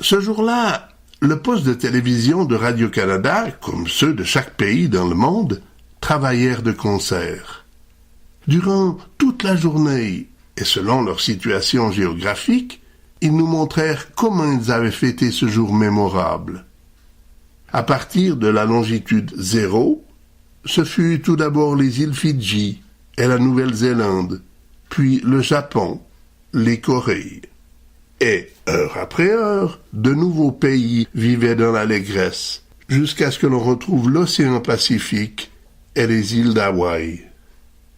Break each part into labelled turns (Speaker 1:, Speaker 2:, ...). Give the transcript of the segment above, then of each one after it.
Speaker 1: Ce jour-là, le poste de télévision de Radio-Canada, comme ceux de chaque pays dans le monde, travaillèrent de concert. Durant toute la journée, et selon leur situation géographique, ils nous montrèrent comment ils avaient fêté ce jour mémorable. À partir de la longitude 0, ce fut tout d'abord les îles Fidji et la Nouvelle-Zélande, puis le Japon, les Corées. Et, heure après heure, de nouveaux pays vivaient dans l'allégresse, jusqu'à ce que l'on retrouve l'océan Pacifique et les îles d'Hawaï.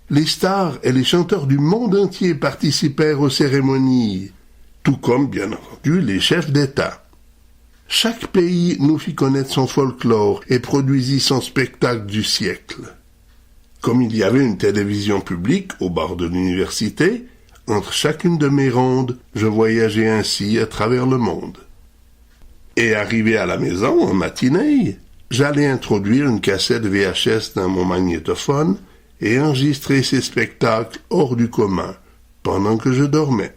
Speaker 1: Les stars et les chanteurs du monde entier participèrent aux cérémonies, tout comme, bien entendu, les chefs d'État. Chaque pays nous fit connaître son folklore et produisit son spectacle du siècle. Comme il y avait une télévision publique au bord de l'université, entre chacune de mes rondes, je voyageais ainsi à travers le monde. Et arrivé à la maison, en matinée, j'allais introduire une cassette VHS dans mon magnétophone et enregistrer ces spectacles hors du commun, pendant que je dormais.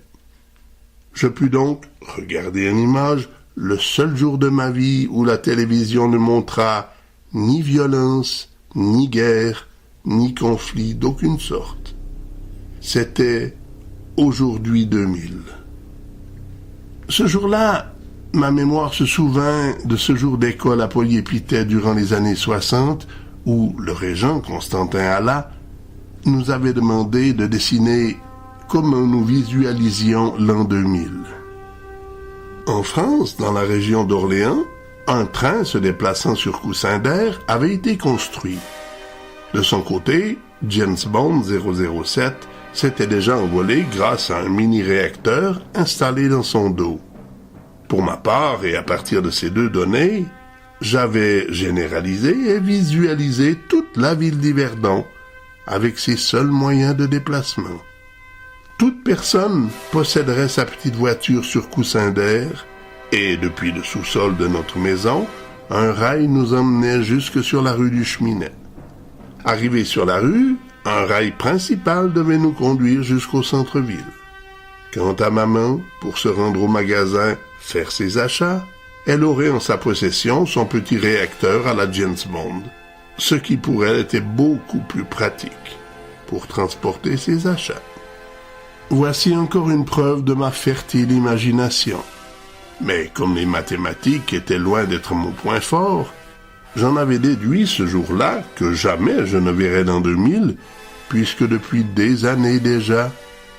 Speaker 1: Je pus donc regarder en image le seul jour de ma vie où la télévision ne montra ni violence, ni guerre, ni conflit d'aucune sorte. C'était aujourd'hui 2000. Ce jour-là, ma mémoire se souvint de ce jour d'école à Polyépithète durant les années 60, où le régent Constantin Alla nous avait demandé de dessiner comment nous visualisions l'an 2000. En France, dans la région d'Orléans, un train se déplaçant sur coussin d'air avait été construit. De son côté, James Bond 007 s'était déjà envolé grâce à un mini-réacteur installé dans son dos. Pour ma part, et à partir de ces deux données, j'avais généralisé et visualisé toute la ville d'Yverdon avec ses seuls moyens de déplacement. Toute personne posséderait sa petite voiture sur coussin d'air et depuis le sous-sol de notre maison, un rail nous emmenait jusque sur la rue du Cheminette. Arrivé sur la rue, un rail principal devait nous conduire jusqu'au centre-ville. Quant à maman, pour se rendre au magasin, faire ses achats, elle aurait en sa possession son petit réacteur à la James Bond, ce qui pour elle était beaucoup plus pratique pour transporter ses achats. Voici encore une preuve de ma fertile imagination. Mais comme les mathématiques étaient loin d'être mon point fort, j'en avais déduit ce jour-là que jamais je ne verrais l'an 2000, puisque depuis des années déjà,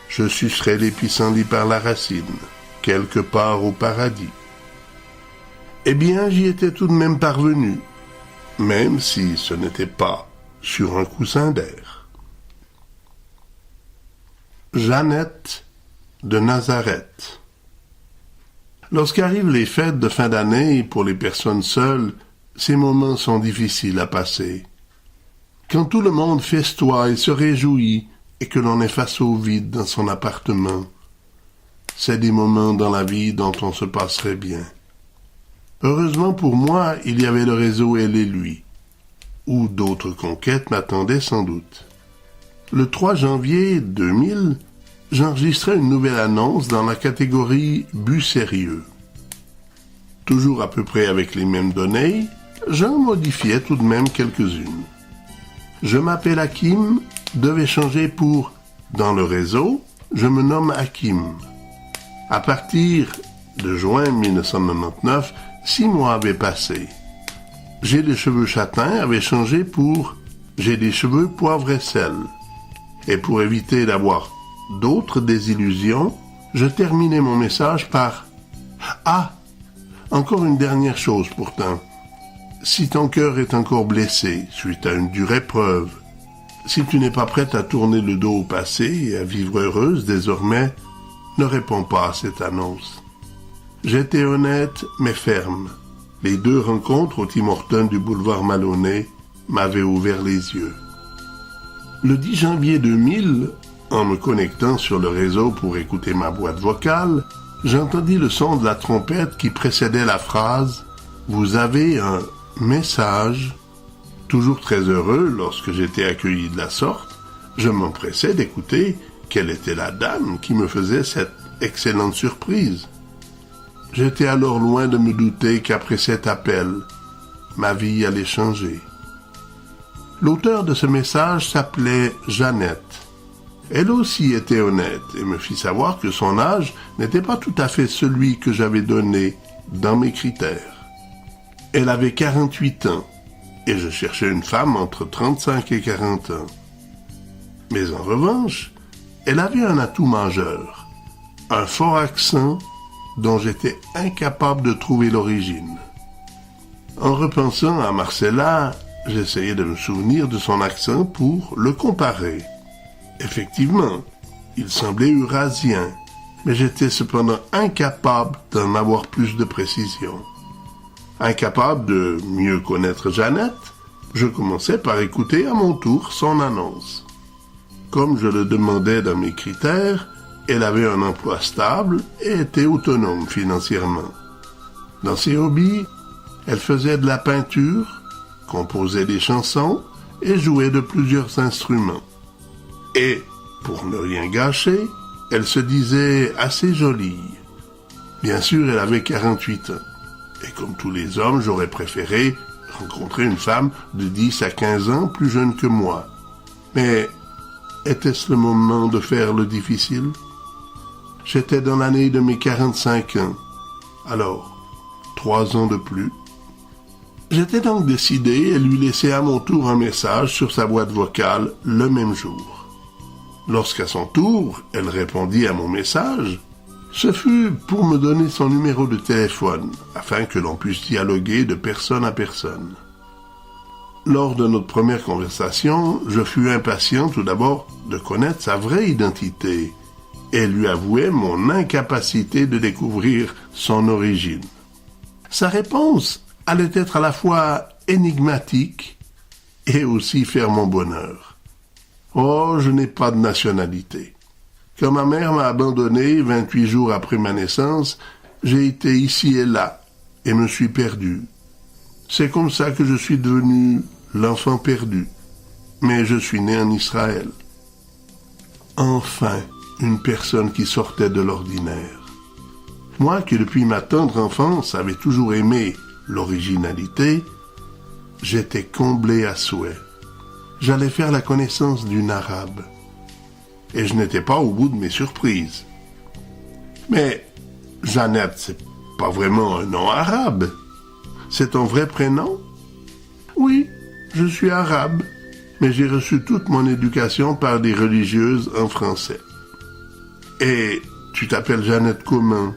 Speaker 1: je sucerais les pissenlits par la racine, quelque part au paradis. Eh bien, j'y étais tout de même parvenu, même si ce n'était pas sur un coussin d'air. Jeannette de Nazareth. Lorsqu'arrivent les fêtes de fin d'année, pour les personnes seules, ces moments sont difficiles à passer. Quand tout le monde festoie et se réjouit, et que l'on est face au vide dans son appartement, c'est des moments dans la vie dont on se passerait bien. Heureusement pour moi, il y avait le réseau Elle et lui, où d'autres conquêtes m'attendaient sans doute. Le 3 janvier 2000, j'enregistrais une nouvelle annonce dans la catégorie « But sérieux ». Toujours à peu près avec les mêmes données, j'en modifiais tout de même quelques-unes. « Je m'appelle Hakim » devait changer pour « Dans le réseau, je me nomme Hakim ». À partir de juin 1999, 6 mois avaient passé. « J'ai des cheveux châtains » avait changé pour « J'ai des cheveux poivre et sel ». Et pour éviter d'avoir d'autres désillusions, je terminais mon message par « Ah, encore une dernière chose pourtant. Si ton cœur est encore blessé suite à une dure épreuve, si tu n'es pas prête à tourner le dos au passé et à vivre heureuse désormais, ne réponds pas à cette annonce. » J'étais honnête mais ferme. Les 2 rencontres au Tim Hortons du boulevard Maloney m'avaient ouvert les yeux. Le 10 janvier 2000, en me connectant sur le réseau pour écouter ma boîte vocale, j'entendis le son de la trompette qui précédait la phrase « Vous avez un message ». Toujours très heureux lorsque j'étais accueilli de la sorte, je m'empressais d'écouter quelle était la dame qui me faisait cette excellente surprise. J'étais alors loin de me douter qu'après cet appel, ma vie allait changer. L'auteur de ce message s'appelait Jeannette. Elle aussi était honnête et me fit savoir que son âge n'était pas tout à fait celui que j'avais donné dans mes critères. Elle avait 48 ans et je cherchais une femme entre 35 et 40 ans. Mais en revanche, elle avait un atout majeur, un fort accent dont j'étais incapable de trouver l'origine. En repensant à Marcella, j'essayais de me souvenir de son accent pour le comparer. Effectivement, il semblait eurasien, mais j'étais cependant incapable d'en avoir plus de précision. Incapable de mieux connaître Jeannette, je commençais par écouter à mon tour son annonce. Comme je le demandais dans mes critères, elle avait un emploi stable et était autonome financièrement. Dans ses hobbies, elle faisait de la peinture, composait des chansons et jouait de plusieurs instruments. Et, pour ne rien gâcher, elle se disait assez jolie. Bien sûr, elle avait 48 ans. Et comme tous les hommes, j'aurais préféré rencontrer une femme de 10 à 15 ans plus jeune que moi. Mais était-ce le moment de faire le difficile? J'étais dans l'année de mes 45 ans. Alors, 3 ans de plus. J'étais donc décidé à lui laisser à mon tour un message sur sa boîte vocale le même jour. Lorsqu'à son tour, elle répondit à mon message, ce fut pour me donner son numéro de téléphone, afin que l'on puisse dialoguer de personne à personne. Lors de notre première conversation, je fus impatient tout d'abord de connaître sa vraie identité et lui avouai mon incapacité de découvrir son origine. Sa réponse allait être à la fois énigmatique et aussi faire mon bonheur. Oh, je n'ai pas de nationalité. Quand ma mère m'a abandonné 28 jours après ma naissance, j'ai été ici et là et me suis perdu. C'est comme ça que je suis devenu l'enfant perdu. Mais je suis né en Israël. Enfin, une personne qui sortait de l'ordinaire. Moi qui depuis ma tendre enfance avais toujours aimé l'originalité, j'étais comblé à souhait. J'allais faire la connaissance d'une arabe. Et je n'étais pas au bout de mes surprises. Mais Jeannette, c'est pas vraiment un nom arabe. C'est ton vrai prénom? Oui, je suis arabe, mais j'ai reçu toute mon éducation par des religieuses en français. Et tu t'appelles Jeannette comment?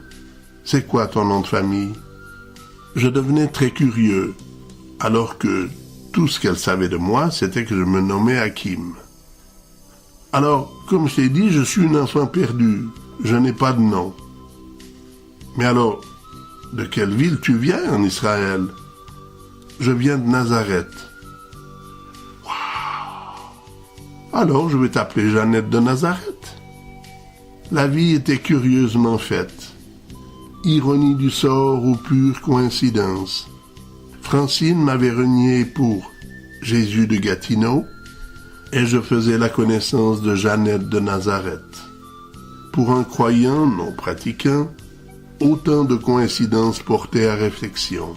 Speaker 1: C'est quoi ton nom de famille? Je devenais très curieux, alors que tout ce qu'elle savait de moi, c'était que je me nommais Hakim. Alors, comme je t'ai dit, je suis un enfant perdu. Je n'ai pas de nom. Mais alors, de quelle ville tu viens en Israël? Je viens de Nazareth. Wow. Alors, je vais t'appeler Jeannette de Nazareth. La vie était curieusement faite. Ironie du sort ou pure coïncidence. Francine m'avait renié pour Jésus de Gatineau, et je faisais la connaissance de Jeannette de Nazareth. Pour un croyant non pratiquant, autant de coïncidences portaient à réflexion.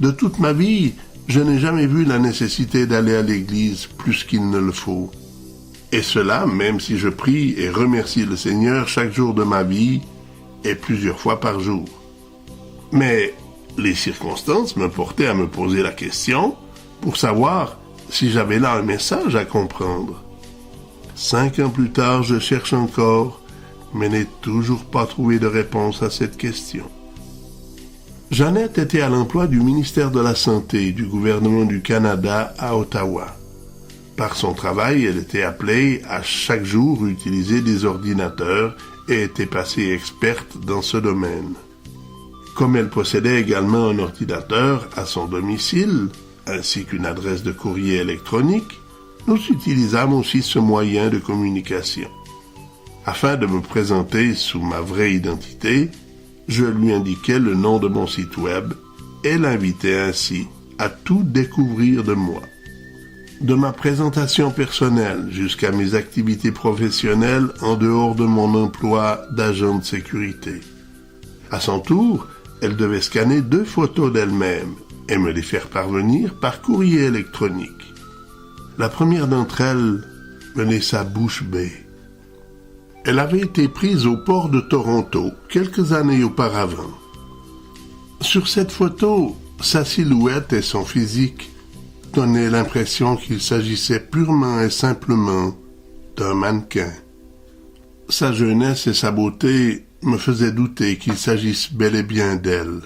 Speaker 1: De toute ma vie, je n'ai jamais vu la nécessité d'aller à l'église plus qu'il ne le faut. Et cela, même si je prie et remercie le Seigneur chaque jour de ma vie, et plusieurs fois par jour. Mais les circonstances me portaient à me poser la question pour savoir si j'avais là un message à comprendre. 5 ans plus tard, je cherche encore, mais n'ai toujours pas trouvé de réponse à cette question. Jeannette était à l'emploi du ministère de la Santé du gouvernement du Canada à Ottawa. Par son travail, elle était appelée à chaque jour utiliser des ordinateurs et était passée experte dans ce domaine. Comme elle possédait également un ordinateur à son domicile, ainsi qu'une adresse de courrier électronique, nous utilisâmes aussi ce moyen de communication. Afin de me présenter sous ma vraie identité, je lui indiquais le nom de mon site web et l'invitais ainsi à tout découvrir de moi. De ma présentation personnelle jusqu'à mes activités professionnelles en dehors de mon emploi d'agent de sécurité. À son tour, elle devait scanner 2 photos d'elle-même et me les faire parvenir par courrier électronique. La première d'entre elles me laissa bouche bée. Elle avait été prise au port de Toronto quelques années auparavant. Sur cette photo, sa silhouette et son physique donnaient l'impression qu'il s'agissait purement et simplement d'un mannequin. Sa jeunesse et sa beauté me faisaient douter qu'il s'agisse bel et bien d'elle.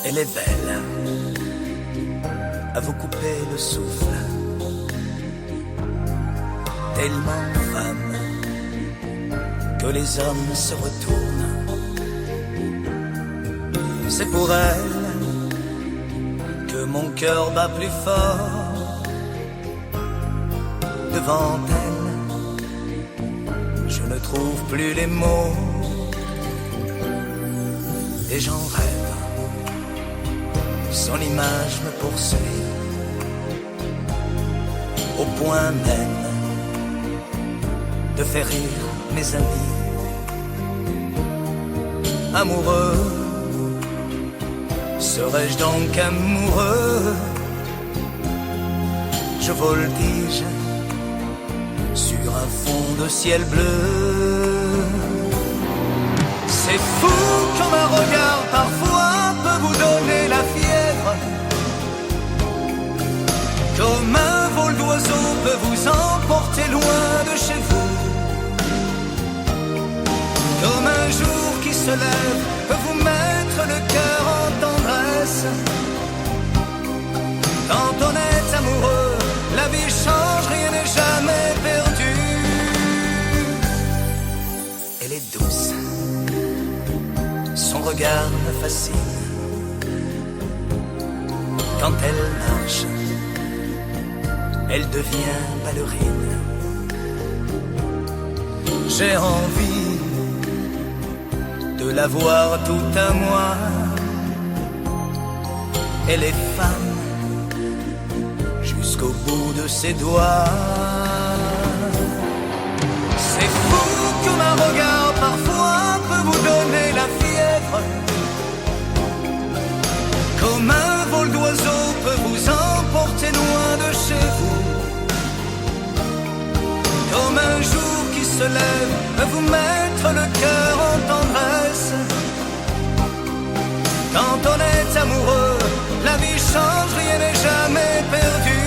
Speaker 2: Elle est belle, à vous couper le souffle, tellement femme que les hommes se retournent. C'est pour elle que mon cœur bat plus fort. Devant elle, je ne trouve plus les mots et j'en rêve. Son image me poursuit au point même de faire rire mes amis. Amoureux, serais-je donc amoureux? Je voltige sur un fond de ciel bleu. C'est fou comme un regard parfois peut vous donner la fièvre, comme un vol d'oiseau peut vous emporter loin de chez vous, comme un jour qui se lève peut vous mettre le cœur en tendresse. Quand on est amoureux, la vie change, rien n'est jamais perdu. Elle est douce, son regard me fascine. Quand elle marche, elle devient ballerine. J'ai envie de la voir tout à moi. Elle est femme jusqu'au bout de ses doigts. C'est fou comme un regard parfois peut vous donner la fièvre, comme un vol d'oiseau peut vous emporter loin de chez vous, comme un jour qui se lève peut vous mettre le cœur en tendresse. Quand on est amoureux, la vie change, rien n'est jamais perdu.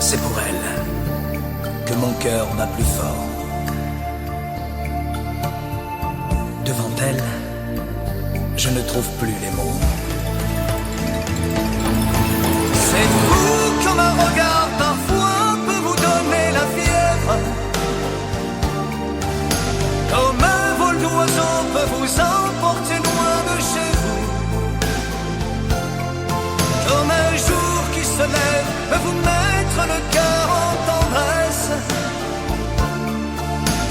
Speaker 2: C'est pour elle que mon cœur bat plus fort. Devant elle, je ne trouve plus les mots. C'est fou comme un regard parfois peut vous donner la fièvre, comme un vol d'oiseau peut vous emporter loin de chez vous, comme un jour qui se lève peut vous mettre le cœur en tendresse.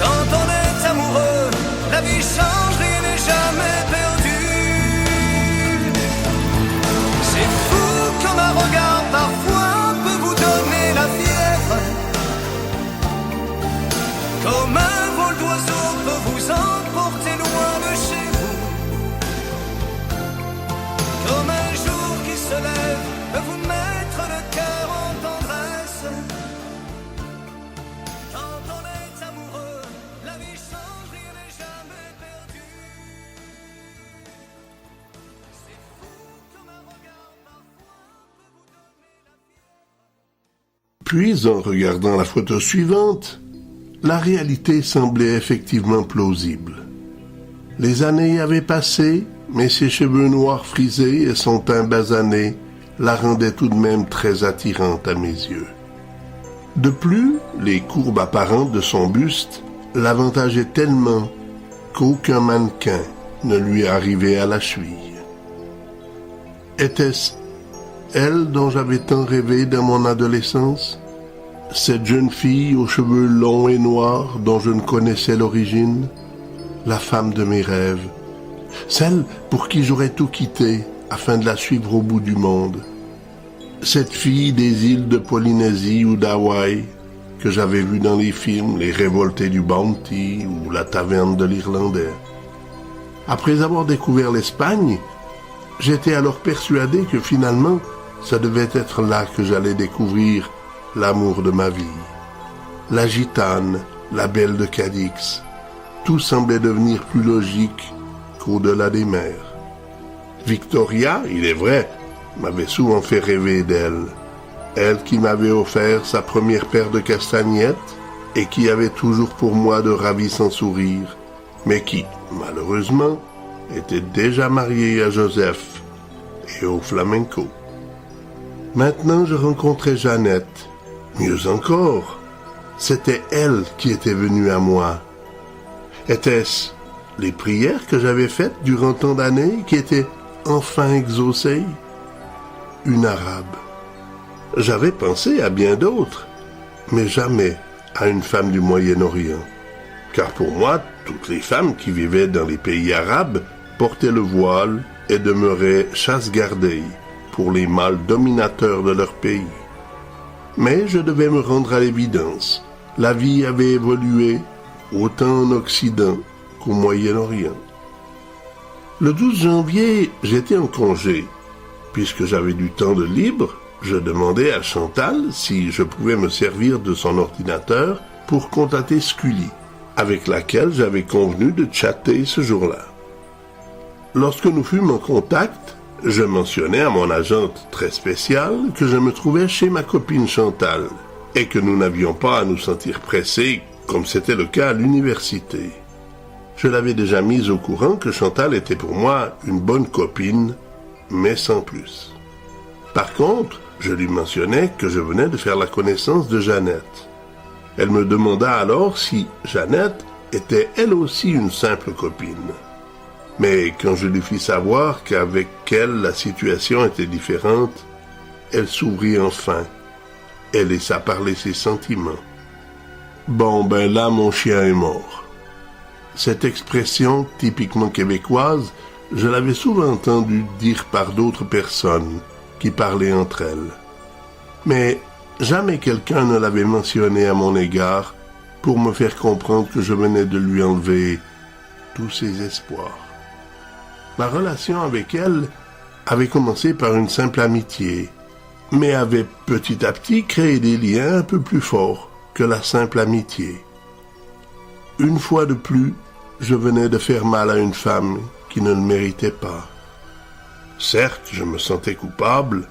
Speaker 2: Quand on est amoureux, la vie change, rien n'est jamais perdu. C'est fou comme un regard parfois peut vous donner la fièvre, comme un vol d'oiseau peut vous emporter loin de chez vous, comme un jour qui se lève peut vous mettre le cœur en tendresse. Quand on est amoureux, la vie change, rien n'est jamais perdu. C'est fou comme un regard parfois peut vous donner la fièvre.
Speaker 1: Puis, en regardant la photo suivante, la réalité semblait effectivement plausible. Les années avaient passé, mais ses cheveux noirs frisés et son teint basané la rendaient tout de même très attirante à mes yeux. De plus, les courbes apparentes de son buste l'avantageaient tellement qu'aucun mannequin ne lui arrivait à la cheville. Était-ce elle dont j'avais tant rêvé dans mon adolescence? Cette jeune fille aux cheveux longs et noirs dont je ne connaissais l'origine? La femme de mes rêves, celle pour qui j'aurais tout quitté afin de la suivre au bout du monde. Cette fille des îles de Polynésie ou d'Hawaï que j'avais vue dans les films Les Révoltés du Bounty ou La Taverne de l'Irlandais. Après avoir découvert l'Espagne, j'étais alors persuadé que finalement, ça devait être là que j'allais découvrir l'amour de ma vie. La gitane, la belle de Cadix, tout semblait devenir plus logique qu'au-delà des mers. Victoria, il est vrai, m'avait souvent fait rêver d'elle. Elle qui m'avait offert sa première paire de castagnettes et qui avait toujours pour moi de ravissants sourires, mais qui, malheureusement, était déjà mariée à Joseph et au flamenco. Maintenant, je rencontrais Jeannette. Mieux encore, c'était elle qui était venue à moi. Était-ce les prières que j'avais faites durant tant d'années qui étaient enfin exaucées? Une arabe. J'avais pensé à bien d'autres, mais jamais à une femme du Moyen-Orient. Car pour moi, toutes les femmes qui vivaient dans les pays arabes portaient le voile et demeuraient chasse-gardées pour les mâles dominateurs de leur pays. Mais je devais me rendre à l'évidence. La vie avait évolué autant en Occident qu'au Moyen-Orient. Le 12 janvier, j'étais en congé. Puisque j'avais du temps de libre, je demandais à Chantal si je pouvais me servir de son ordinateur pour contacter Scully, avec laquelle j'avais convenu de chatter ce jour-là. Lorsque nous fûmes en contact, je mentionnai à mon agente très spéciale que je me trouvais chez ma copine Chantal et que nous n'avions pas à nous sentir pressés comme c'était le cas à l'université. Je l'avais déjà mise au courant que Chantal était pour moi une bonne copine, mais sans plus. Par contre, je lui mentionnais que je venais de faire la connaissance de Jeannette. Elle me demanda alors si Jeannette était elle aussi une simple copine. Mais quand je lui fis savoir qu'avec elle la situation était différente, elle s'ouvrit enfin. Elle laissa parler ses sentiments. Bon, ben là, mon chien est mort. Cette expression typiquement québécoise, je l'avais souvent entendue dire par d'autres personnes qui parlaient entre elles. Mais jamais quelqu'un ne l'avait mentionné à mon égard pour me faire comprendre que je venais de lui enlever tous ses espoirs. Ma relation avec elle avait commencé par une simple amitié, mais avait petit à petit créé des liens un peu plus forts que la simple amitié. Une fois de plus, je venais de faire mal à une femme qui ne le méritait pas. Certes, je me sentais coupable,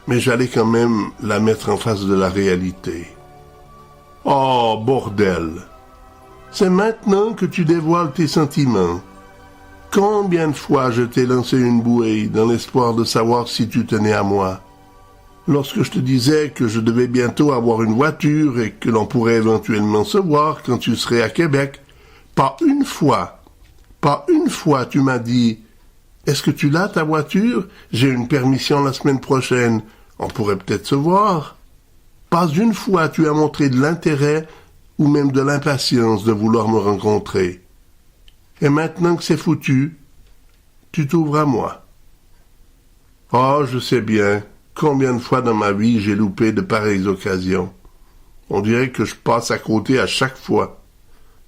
Speaker 1: mais j'allais quand même la mettre en face de la réalité. Oh, bordel! C'est maintenant que tu dévoiles tes sentiments. Combien de fois je t'ai lancé une bouée dans l'espoir de savoir si tu tenais à moi? Lorsque je te disais que je devais bientôt avoir une voiture et que l'on pourrait éventuellement se voir quand tu serais à Québec, pas une fois tu m'as dit « Est-ce que tu l'as ta voiture? J'ai une permission la semaine prochaine, on pourrait peut-être se voir. » Pas une fois tu as montré de l'intérêt ou même de l'impatience de vouloir me rencontrer. Et maintenant que c'est foutu, tu t'ouvres à moi. Oh, je sais bien combien de fois dans ma vie j'ai loupé de pareilles occasions. On dirait que je passe à côté à chaque fois.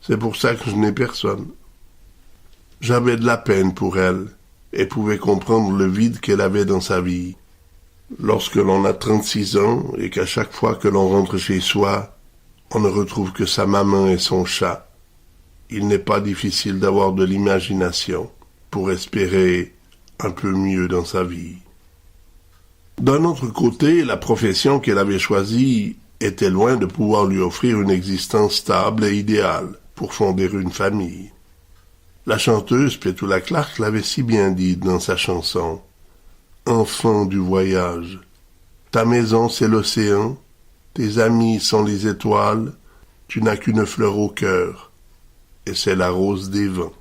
Speaker 1: C'est pour ça que je n'ai personne. J'avais de la peine pour elle et pouvais comprendre le vide qu'elle avait dans sa vie. Lorsque l'on a 36 ans et qu'à chaque fois que l'on rentre chez soi, on ne retrouve que sa maman et son chat, il n'est pas difficile d'avoir de l'imagination pour espérer un peu mieux dans sa vie. D'un autre côté, la profession qu'elle avait choisie était loin de pouvoir lui offrir une existence stable et idéale pour fonder une famille. La chanteuse Petula Clark l'avait si bien dit dans sa chanson « Enfant du voyage, ta maison c'est l'océan, tes amis sont les étoiles, tu n'as qu'une fleur au cœur, et c'est la rose des vents. »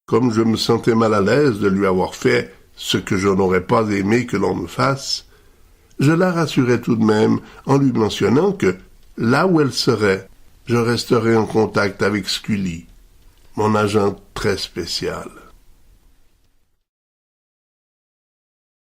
Speaker 1: Comme je me sentais mal à l'aise de lui avoir fait ce que je n'aurais pas aimé que l'on me fasse, je la rassurais tout de même en lui mentionnant que, là où elle serait, je resterais en contact avec Scully, mon agent très spécial.